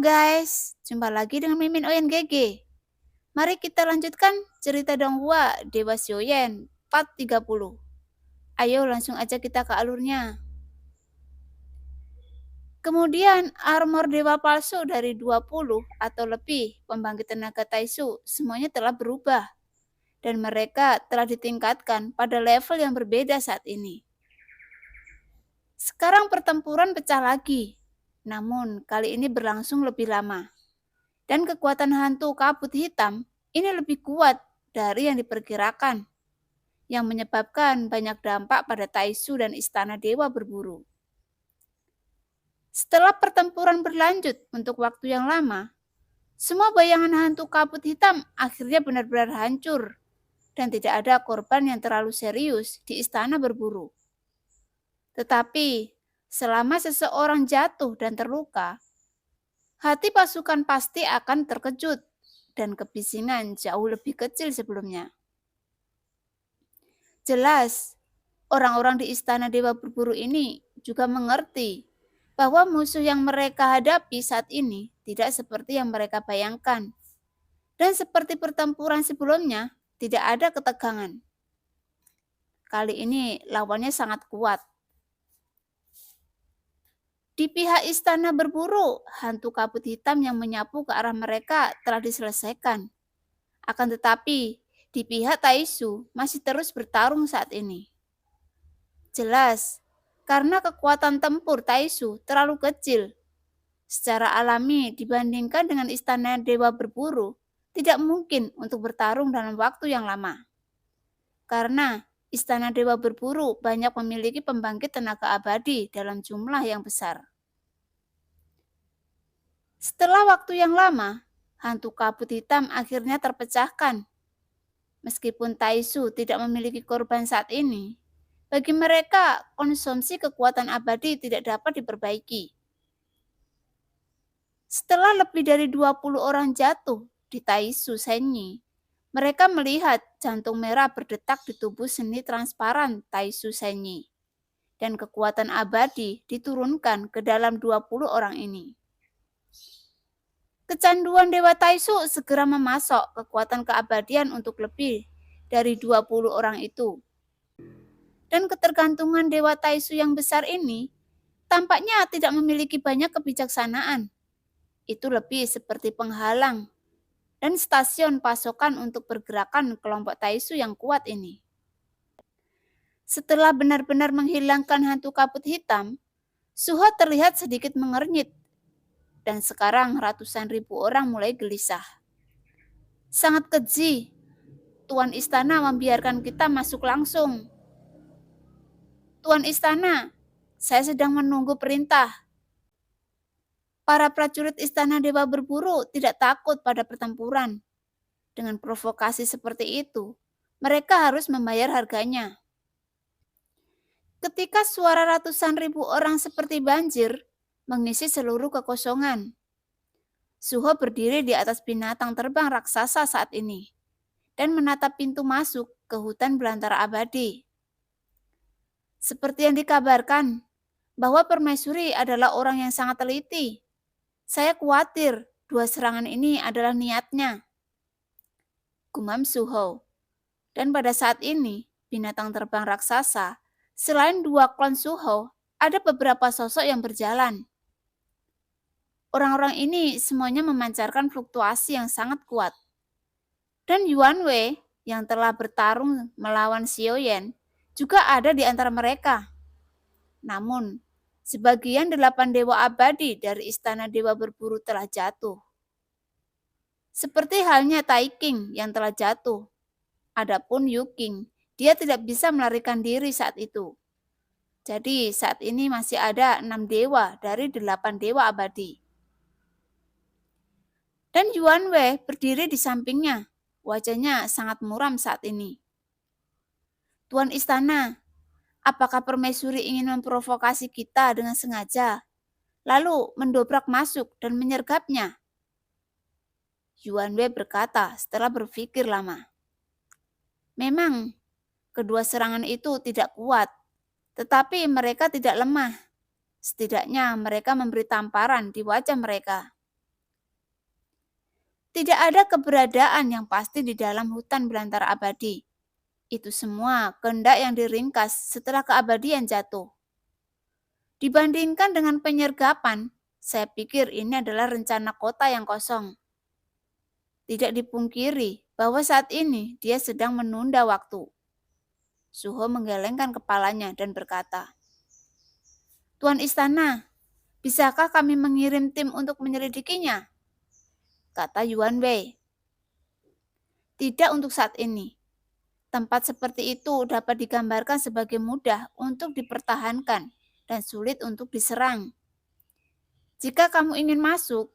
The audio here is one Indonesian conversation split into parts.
guys, jumpa lagi dengan Mimin ONGG. Mari kita lanjutkan cerita Donghua Dewa Xiaoyan part 30. Ayo langsung aja kita ke alurnya. Kemudian armor dewa palsu dari 20 atau lebih pembangkit tenaga Taisu semuanya telah berubah. Dan mereka telah ditingkatkan pada level yang berbeda saat ini. Sekarang pertempuran pecah lagi, namun kali ini berlangsung lebih lama. Dan kekuatan hantu kabut hitam ini lebih kuat dari yang diperkirakan, yang menyebabkan banyak dampak pada Taisu dan Istana Dewa Berburu. Setelah pertempuran berlanjut untuk waktu yang lama, semua bayangan hantu kabut hitam akhirnya benar-benar hancur dan tidak ada korban yang terlalu serius di Istana Berburu. Tetapi, selama seseorang jatuh dan terluka, hati pasukan pasti akan terkejut dan kebisingan jauh lebih kecil sebelumnya. Jelas, orang-orang di Istana Dewa Berburu ini juga mengerti bahwa musuh yang mereka hadapi saat ini tidak seperti yang mereka bayangkan. Dan seperti pertempuran sebelumnya, tidak ada ketegangan. Kali ini lawannya sangat kuat. Di pihak Istana Berburu, hantu kabut hitam yang menyapu ke arah mereka telah diselesaikan. Akan tetapi, di pihak Taisu masih terus bertarung saat ini. Jelas, karena kekuatan tempur Taisu terlalu kecil. Secara alami dibandingkan dengan Istana Dewa Berburu, tidak mungkin untuk bertarung dalam waktu yang lama. Karena Istana Dewa Berburu banyak memiliki pembangkit tenaga abadi dalam jumlah yang besar. Setelah waktu yang lama, hantu kabut hitam akhirnya terpecahkan. Meskipun Taisu tidak memiliki korban saat ini, bagi mereka konsumsi kekuatan abadi tidak dapat diperbaiki. Setelah lebih dari 20 orang jatuh di Taisu Senyi, mereka melihat jantung merah berdetak di tubuh seni transparan Taisu Senyi. Dan kekuatan abadi diturunkan ke dalam 20 orang ini. Kecanduan Dewa Taisu segera memasok kekuatan keabadian untuk lebih dari 20 orang itu. Dan ketergantungan Dewa Taisu yang besar ini tampaknya tidak memiliki banyak kebijaksanaan. Itu lebih seperti penghalang dan stasiun pasokan untuk pergerakan kelompok Taisu yang kuat ini. Setelah benar-benar menghilangkan hantu kabut hitam, Suho terlihat sedikit mengernyit. Dan sekarang ratusan ribu orang mulai gelisah. Sangat keji, Tuan Istana membiarkan kita masuk langsung. Tuan Istana, saya sedang menunggu perintah. Para prajurit Istana Dewa Berburu tidak takut pada pertempuran. Dengan provokasi seperti itu, mereka harus membayar harganya. Ketika suara ratusan ribu orang seperti banjir mengisi seluruh kekosongan, Suho berdiri di atas binatang terbang raksasa saat ini dan menatap pintu masuk ke hutan belantara abadi. Seperti yang dikabarkan, bahwa Permaisuri adalah orang yang sangat teliti. Saya khawatir 2 serangan ini adalah niatnya, gumam Suho. Dan pada saat ini, binatang terbang raksasa, selain 2 klon Suho, ada beberapa sosok yang berjalan. Orang-orang ini semuanya memancarkan fluktuasi yang sangat kuat. Dan Yuan Wei yang telah bertarung melawan Xiaoyan juga ada di antara mereka. Namun, sebagian 8 dewa abadi dari Istana Dewa Berburu telah jatuh. Seperti halnya Tai King yang telah jatuh. Adapun Yu King, dia tidak bisa melarikan diri saat itu. Jadi saat ini masih ada 6 dewa dari 8 dewa abadi. Dan Yuan Wei berdiri di sampingnya. Wajahnya sangat muram saat ini. Tuan Istana, apakah Permaisuri ingin memprovokasi kita dengan sengaja, lalu mendobrak masuk dan menyergapnya? Yuan Wei berkata setelah berpikir lama. Memang, kedua serangan itu tidak kuat, tetapi mereka tidak lemah. Setidaknya mereka memberi tamparan di wajah mereka. Tidak ada keberadaan yang pasti di dalam hutan belantara abadi. Itu semua kehendak yang diringkas setelah keabadian jatuh. Dibandingkan dengan penyergapan, saya pikir ini adalah rencana kota yang kosong. Tidak dipungkiri bahwa saat ini dia sedang menunda waktu. Suho menggelengkan kepalanya dan berkata, "Tuan Istana, bisakah kami mengirim tim untuk menyelidikinya?" Kata Yuan Wei. "Tidak untuk saat ini. Tempat seperti itu dapat digambarkan sebagai mudah untuk dipertahankan dan sulit untuk diserang. Jika kamu ingin masuk,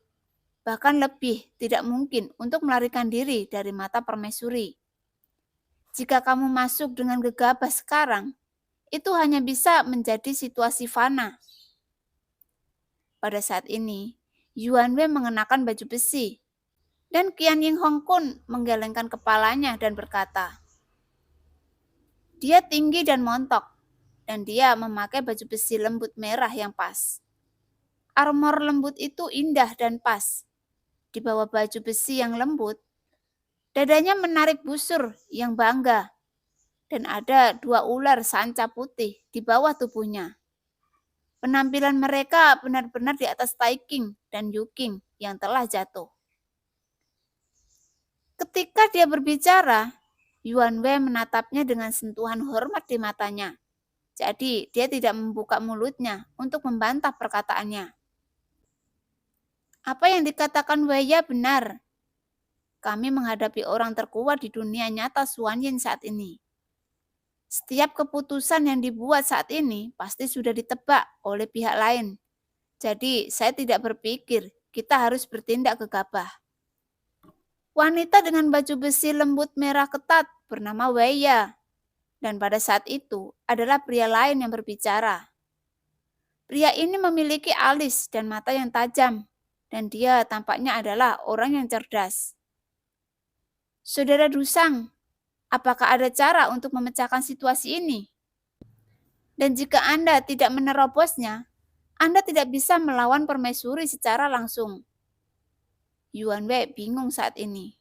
bahkan lebih tidak mungkin untuk melarikan diri dari mata permaisuri. Jika kamu masuk dengan gegabah sekarang, itu hanya bisa menjadi situasi fana." Pada saat ini, Yuan Wei mengenakan baju besi, dan Qian Ying Hong Kun menggelengkan kepalanya dan berkata, "Dia tinggi dan montok, dan dia memakai baju besi lembut merah yang pas. Armor lembut itu indah dan pas. Di bawah baju besi yang lembut, dadanya menarik busur yang bangga, dan ada 2 ular sanca putih di bawah tubuhnya. Penampilan mereka benar-benar di atas Tai King dan Yu King yang telah jatuh." Ketika dia berbicara, Yuan Wei menatapnya dengan sentuhan hormat di matanya. Jadi dia tidak membuka mulutnya untuk membantah perkataannya. "Apa yang dikatakan Weiya benar. Kami menghadapi orang terkuat di dunia nyata Suanyin saat ini. Setiap keputusan yang dibuat saat ini pasti sudah ditebak oleh pihak lain. Jadi saya tidak berpikir kita harus bertindak gegabah." Wanita dengan baju besi lembut merah ketat bernama Weiya, dan pada saat itu adalah pria lain yang berbicara. Pria ini memiliki alis dan mata yang tajam, dan dia tampaknya adalah orang yang cerdas. "Saudara Dusang, apakah ada cara untuk memecahkan situasi ini? Dan jika Anda tidak menerobosnya, Anda tidak bisa melawan permaisuri secara langsung." Yuan Wei bingung saat ini.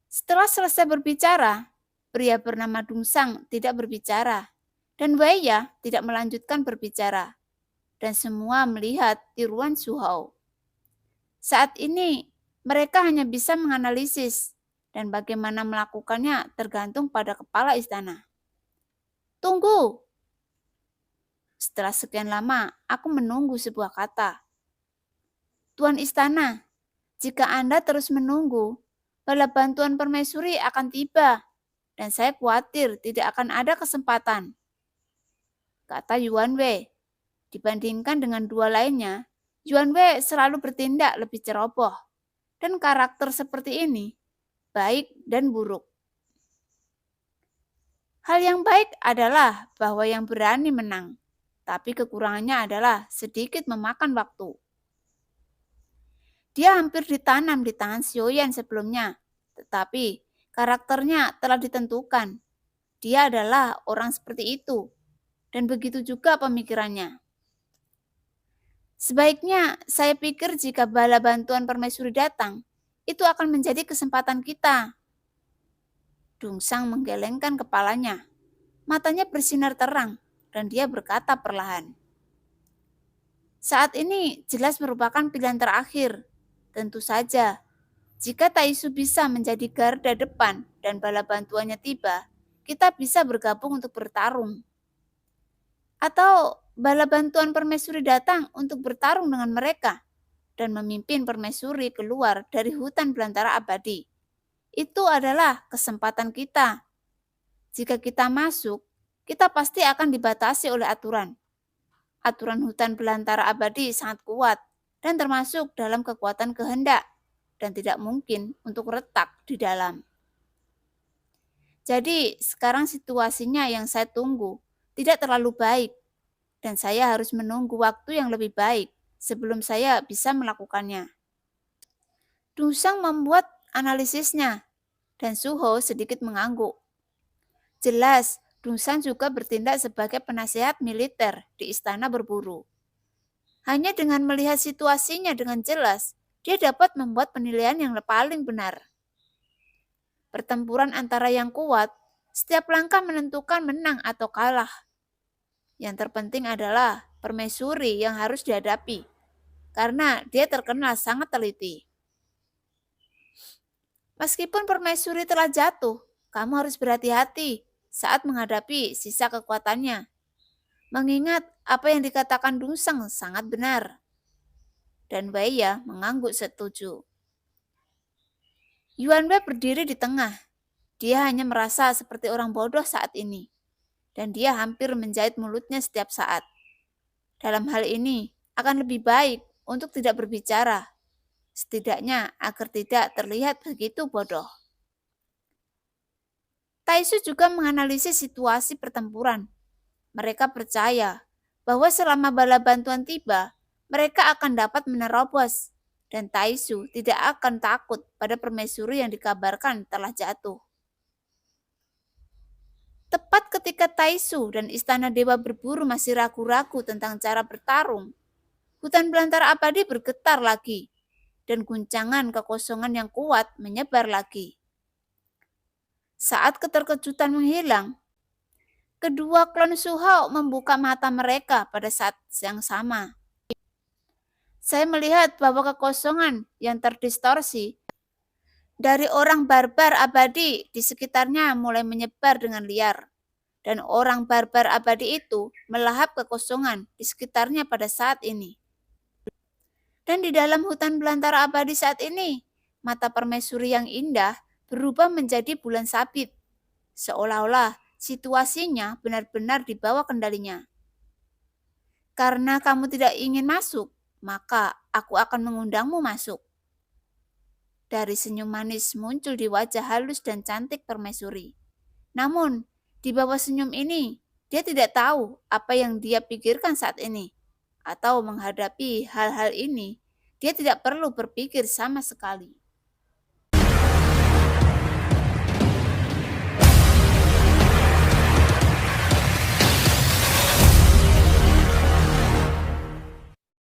Setelah selesai berbicara, pria bernama Dungsang tidak berbicara, dan Weiya tidak melanjutkan berbicara, dan semua melihat tiruan Suhou. Saat ini, mereka hanya bisa menganalisis, dan bagaimana melakukannya tergantung pada kepala istana. "Tunggu!" Setelah sekian lama, aku menunggu sebuah kata. "Tuan Istana, jika Anda terus menunggu, bala bantuan permaisuri akan tiba, dan saya khawatir tidak akan ada kesempatan," kata Yuan Wei. Dibandingkan dengan 2 lainnya, Yuan Wei selalu bertindak lebih ceroboh, dan karakter seperti ini baik dan buruk. Hal yang baik adalah bahwa yang berani menang, tapi kekurangannya adalah sedikit memakan waktu. Dia hampir ditanam di tangan Xiaoyan sebelumnya, tetapi karakternya telah ditentukan. Dia adalah orang seperti itu, dan begitu juga pemikirannya. Sebaiknya saya pikir jika bala bantuan permaisuri datang, itu akan menjadi kesempatan kita. Dungsang menggelengkan kepalanya. Matanya bersinar terang, dan dia berkata perlahan, "Saat ini jelas merupakan pilihan terakhir. Tentu saja, jika Taisu bisa menjadi garda depan dan bala bantuannya tiba, kita bisa bergabung untuk bertarung. Atau bala bantuan permaisuri datang untuk bertarung dengan mereka dan memimpin permaisuri keluar dari hutan belantara abadi. Itu adalah kesempatan kita. Jika kita masuk, kita pasti akan dibatasi oleh aturan. Aturan hutan belantara abadi sangat kuat dan termasuk dalam kekuatan kehendak dan tidak mungkin untuk retak di dalam. Jadi sekarang situasinya yang saya tunggu tidak terlalu baik, dan saya harus menunggu waktu yang lebih baik sebelum saya bisa melakukannya." Dusang membuat analisisnya, dan Suho sedikit mengangguk. Jelas, Dusang juga bertindak sebagai penasehat militer di istana berburu. Hanya dengan melihat situasinya dengan jelas, dia dapat membuat penilaian yang paling benar. Pertempuran antara yang kuat, setiap langkah menentukan menang atau kalah. Yang terpenting adalah permaisuri yang harus dihadapi, karena dia terkenal sangat teliti. Meskipun permaisuri telah jatuh, kamu harus berhati-hati saat menghadapi sisa kekuatannya. Mengingat apa yang dikatakan Dungsang sangat benar. Dan Baya mengangguk setuju. Yuanwei berdiri di tengah. Dia hanya merasa seperti orang bodoh saat ini. Dan dia hampir menjahit mulutnya setiap saat. Dalam hal ini, akan lebih baik untuk tidak berbicara. Setidaknya agar tidak terlihat begitu bodoh. Taisu juga menganalisis situasi pertempuran. Mereka percaya bahwa selama bala bantuan tiba, mereka akan dapat menerobos, dan Taisu tidak akan takut pada permaisuri yang dikabarkan telah jatuh. Tepat ketika Taisu dan Istana Dewa Berburu masih ragu-ragu tentang cara bertarung, hutan belantara abadi bergetar lagi, dan guncangan kekosongan yang kuat menyebar lagi. Saat keterkejutan menghilang, kedua klan Suhao membuka mata mereka pada saat yang sama. Saya melihat bahwa kekosongan yang terdistorsi dari orang barbar abadi di sekitarnya mulai menyebar dengan liar. Dan orang barbar abadi itu melahap kekosongan di sekitarnya pada saat ini. Dan di dalam hutan belantara abadi saat ini, mata permaisuri yang indah berubah menjadi bulan sabit. Seolah-olah situasinya benar-benar di bawah kendalinya. Karena kamu tidak ingin masuk, maka aku akan mengundangmu masuk. Dari senyum manis muncul di wajah halus dan cantik permaisuri. Namun, di bawah senyum ini, dia tidak tahu apa yang dia pikirkan saat ini. Atau menghadapi hal-hal ini, dia tidak perlu berpikir sama sekali.